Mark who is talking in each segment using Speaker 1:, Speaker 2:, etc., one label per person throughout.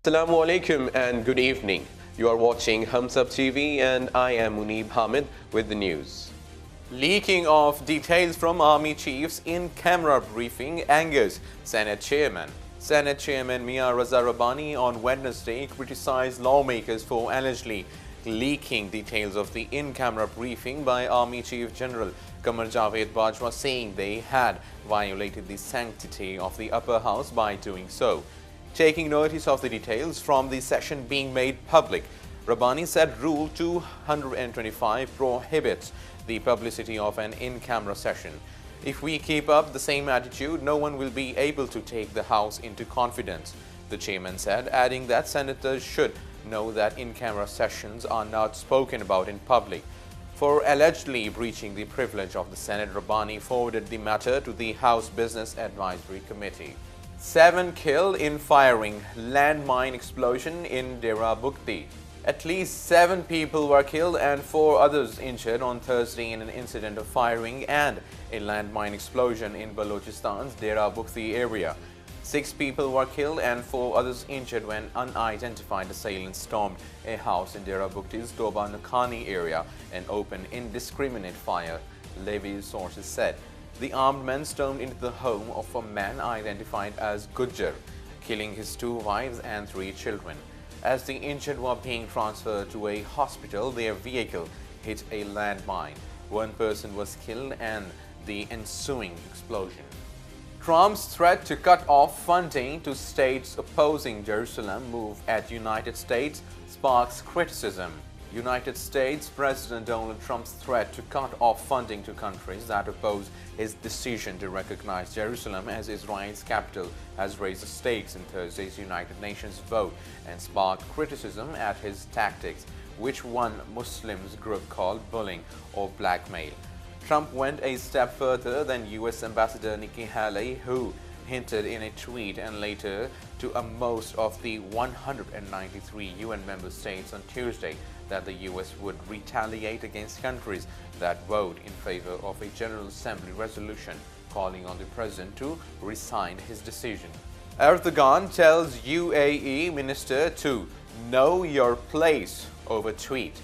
Speaker 1: Assalamu alaikum and good evening. You are watching Hums Up TV and I am Muneeb Hamid with the news. Leaking of details from army chiefs in camera briefing angers Senate chairman. Senate Chairman Mia Raza Rabbani on Wednesday criticized lawmakers for allegedly leaking details of the in-camera briefing by Army Chief General Qamar Javed Bajwa, saying they had violated the sanctity of the upper house by doing so. Taking notice of the details from the session being made public, Rabbani said Rule 225 prohibits the publicity of an in-camera session. If we keep up the same attitude, no one will be able to take the House into confidence, the chairman said, adding that senators should know that in-camera sessions are not spoken about in public. For allegedly breaching the privilege of the Senate, Rabbani forwarded the matter to the House Business Advisory Committee. 7 killed in firing landmine explosion in Dera Bukti. At least 7 people were killed and 4 others injured on Thursday in an incident of firing and a landmine explosion in Balochistan's Dera Bukti area. 6 people were killed and 4 others injured when unidentified assailants stormed a house in Dera Bukti's Toba Nakhani area and opened indiscriminate fire, Levi sources said. The armed men stormed into the home of a man identified as Gujjar, killing his 2 wives and 3 children. As the injured were being transferred to a hospital, their vehicle hit a landmine. 1 person was killed and the ensuing explosion. Trump's threat to cut off funding to states opposing Jerusalem move at United States sparks criticism. United States President Donald Trump's threat to cut off funding to countries that oppose his decision to recognize Jerusalem as Israel's capital has raised the stakes in Thursday's United Nations vote and sparked criticism at his tactics, which one Muslims group called bullying or blackmail. Trump went a step further than U.S. Ambassador Nikki Haley, who hinted in a tweet and later to most of the 193 UN member states on Tuesday that the U.S. would retaliate against countries that vote in favor of a General Assembly resolution calling on the president to resign his decision. Erdogan tells UAE minister to know your place over tweet.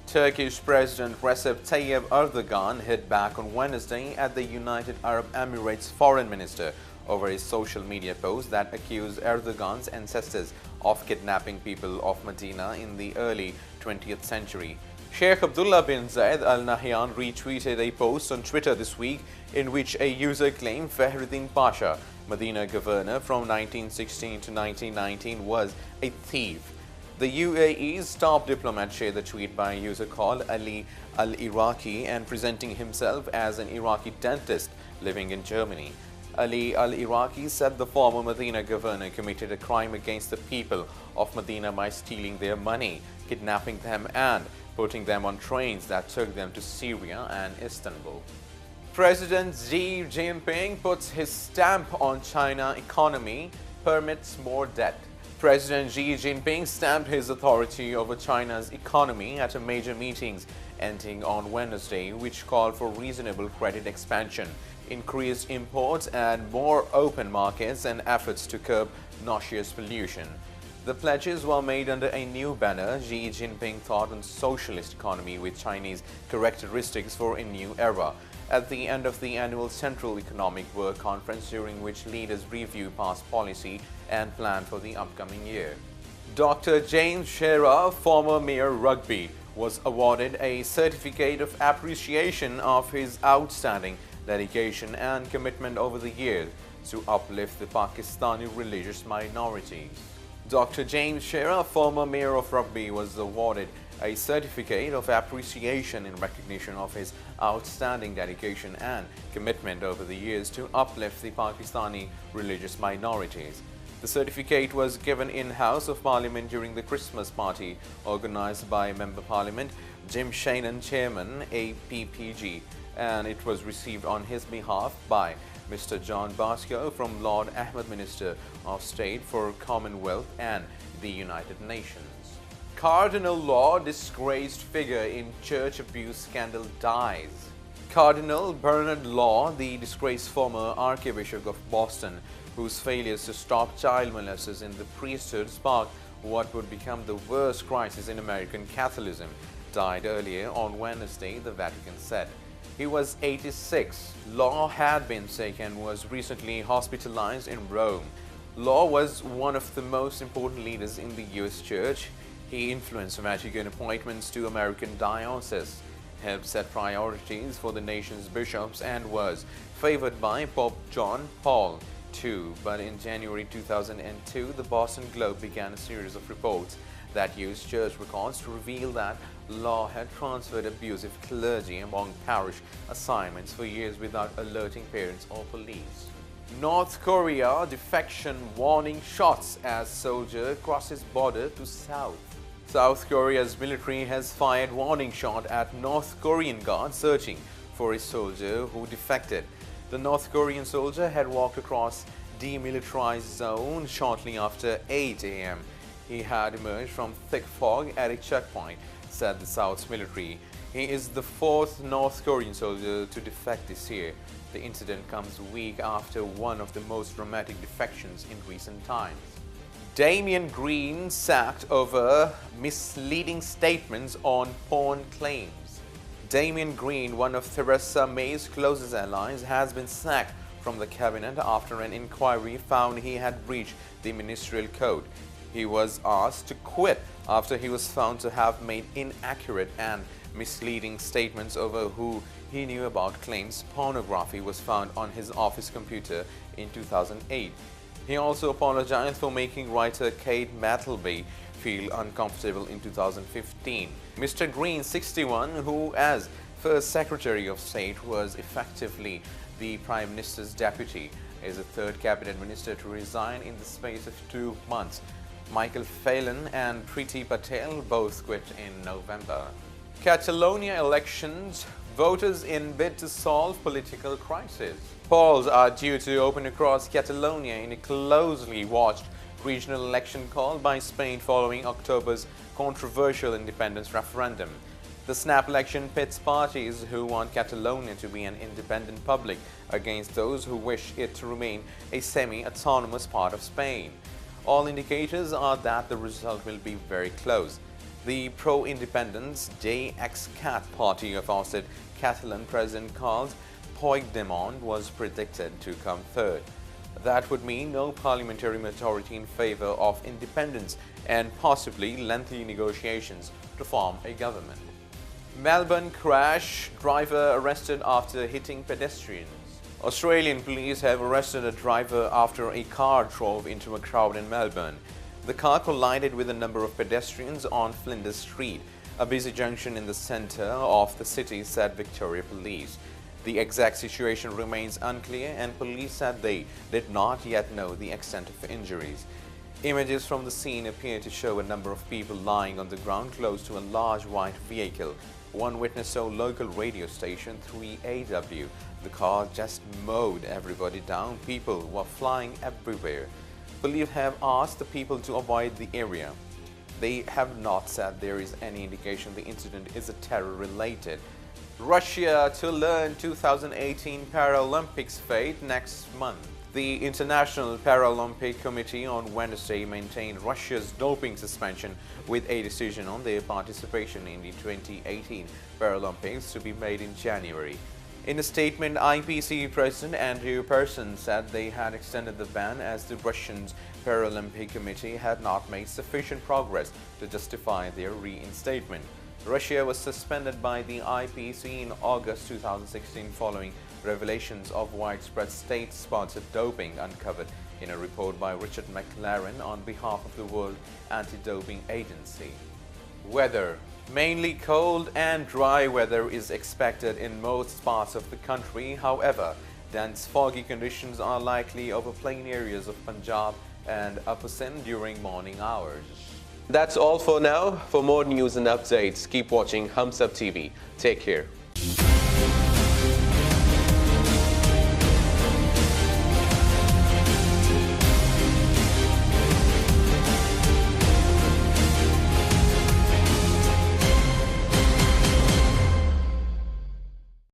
Speaker 1: Turkish President Recep Tayyip Erdogan hit back on Wednesday at the United Arab Emirates foreign minister over a social media post that accused Erdogan's ancestors of kidnapping people of Medina in the early 20th century. Sheikh Abdullah bin Zayed Al Nahyan retweeted a post on Twitter this week in which a user claimed Fahruddin Pasha, Medina governor from 1916 to 1919, was a thief. The UAE's top diplomat shared the tweet by a user called Ali Al-Iraqi and presenting himself as an Iraqi dentist living in Germany. Ali Al-Iraqi said the former Medina governor committed a crime against the people of Medina by stealing their money, kidnapping them and putting them on trains that took them to Syria and Istanbul. President Xi Jinping puts his stamp on China economy, permits more debt. President Xi Jinping stamped his authority over China's economy at a major meetings ending on Wednesday, which called for reasonable credit expansion, increased imports and more open markets and efforts to curb noxious pollution. The pledges were made under a new banner, Xi Jinping thought on socialist economy with Chinese characteristics for a new era, at the end of the annual Central Economic Work Conference, during which leaders review past policy and plan for the upcoming year. Dr. James Shearer, former Mayor Rugby, was awarded a certificate of appreciation of his outstanding dedication and commitment over the years to uplift the Pakistani religious minorities. Dr. James Shearer, former Mayor of Rugby, was awarded a certificate of appreciation in recognition of his outstanding dedication and commitment over the years to uplift the Pakistani religious minorities. The certificate was given in House of Parliament during the Christmas party organized by Member Parliament Jim Shainan, Chairman, APPG, and it was received on his behalf by Mr. John Basco from Lord Ahmed, Minister of State for Commonwealth and the United Nations. Cardinal Law disgraced figure in church abuse scandal dies. Cardinal Bernard Law, the disgraced former Archbishop of Boston, whose failures to stop child molesters in the priesthood sparked what would become the worst crisis in American Catholicism, died earlier on Wednesday, the Vatican said. He was 86. Law had been sick and was recently hospitalized in Rome. Law was one of the most important leaders in the U.S. Church. He influenced Vatican appointments to American dioceses, helped set priorities for the nation's bishops, and was favored by Pope John Paul II. But in January 2002, the Boston Globe began a series of reports that used church records to reveal that Law had transferred abusive clergy among parish assignments for years without alerting parents or police. North Korea defection warning shots as soldier crosses border to South. South Korea's military has fired warning shot at North Korean guards searching for a soldier who defected. The North Korean soldier had walked across demilitarized zone shortly after 8 a.m. He had emerged from thick fog at a checkpoint, said the South's military. He is the fourth North Korean soldier to defect this year. The incident comes a week after one of the most dramatic defections in recent times. Damian Green sacked over misleading statements on porn claims. Damian Green, one of Theresa May's closest allies, has been sacked from the cabinet after an inquiry found he had breached the ministerial code. He was asked to quit after he was found to have made inaccurate and misleading statements over who he knew about claims pornography was found on his office computer in 2008. He also apologized for making writer Kate Mattleby feel uncomfortable in 2015. Mr. Green, 61, who as First Secretary of State was effectively the Prime Minister's deputy, is the third cabinet minister to resign in the space of 2 months. Michael Phelan and Priti Patel both quit in November. Catalonia elections, voters in bid to solve political crisis. Polls are due to open across Catalonia in a closely watched regional election called by Spain following October's controversial independence referendum. The snap election pits parties who want Catalonia to be an independent republic against those who wish it to remain a semi-autonomous part of Spain. All indicators are that the result will be very close. The pro-independence JXCat party of ousted Catalan President Carles Puigdemont was predicted to come third. That would mean no parliamentary majority in favor of independence and possibly lengthy negotiations to form a government. Melbourne crash, driver arrested after hitting pedestrians. Australian police have arrested a driver after a car drove into a crowd in Melbourne. The car collided with a number of pedestrians on Flinders Street, a busy junction in the centre of the city, said Victoria Police. The exact situation remains unclear and police said they did not yet know the extent of injuries. Images from the scene appear to show a number of people lying on the ground close to a large white vehicle. One witness told local radio station 3AW the car just mowed everybody down. People were flying everywhere. Police have asked the people to avoid the area. They have not said there is any indication the incident is terror-related. Russia to learn 2018 Paralympics fate next month. The International Paralympic Committee on Wednesday maintained Russia's doping suspension with a decision on their participation in the 2018 Paralympics to be made in January. In a statement, IPC President Andrew Persson said they had extended the ban as the Russian Paralympic Committee had not made sufficient progress to justify their reinstatement. Russia was suspended by the IPC in August 2016 following revelations of widespread state-sponsored doping uncovered in a report by Richard McLaren on behalf of the World Anti-Doping Agency. Weather. Mainly cold and dry weather is expected in most parts of the country. However, dense foggy conditions are likely over plain areas of Punjab and Upper Sindh during morning hours. That's all for now. For more news and updates, keep watching Hums Up TV. Take care.